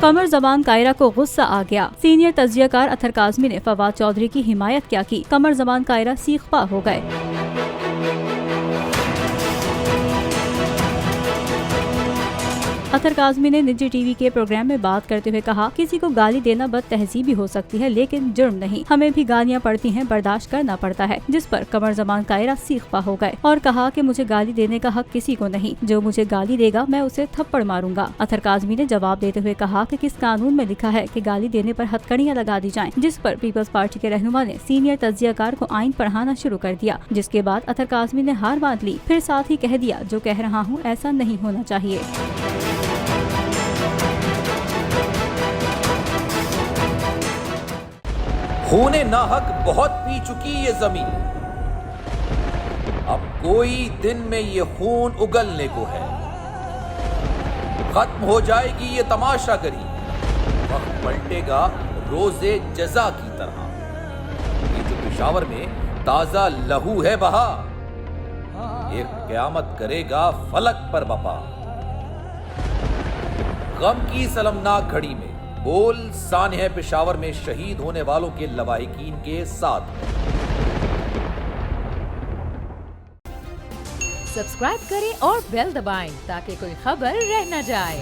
कमर ज़मान कायरा को गुस्सा आ गया। सीनियर तज्जियाकार अतर काज़मी ने फवाद चौधरी की हिमायत क्या की, कमर ज़मान कायरा सीखपा हो गए। अतर काज़मी ने निजी टीवी के प्रोग्राम में बात करते हुए कहा, किसी को गाली देना बदतहजीबी हो सकती है लेकिन जुर्म नहीं। हमें भी गालियां पड़ती हैं, बर्दाश्त करना पड़ता है। जिस पर कमर ज़मान कायरा सीखपा हो गए और कहा कि मुझे गाली देने का हक किसी को नहीं, जो मुझे गाली देगा मैं उसे थप्पड़ मारूंगा। अतर काज़मी ने जवाब देते हुए कहा कि किस कानून में लिखा है कि गाली देने पर हथकड़ियां लगा दी जाएं। जिस पर पीपल्स पार्टी के रहनुमा ने सीनियर तज्जियाकार को आइन पढ़ाना शुरू कर दिया, जिसके बाद अतर काज़मी ने हार मान ली। फिर साथ ही कह दिया, जो कह रहा हूँ ऐसा नहीं होना चाहिए। खूने नाहक बहुत पी चुकी ये जमीन, अब कोई दिन में ये खून उगलने को है। खत्म हो जाएगी ये तमाशागरी, वक्त पलटेगा रोजे जजा की तरह। ये जो पेशावर में ताजा लहू है बहा, एक क़यामत करेगा फलक पर बपा। गम की सलमनाक घड़ी में बोल सानह पेशावर में शहीद होने वालों के लवाहिकीन के साथ। सब्सक्राइब करें और बेल दबाएं ताकि कोई खबर रह न जाए।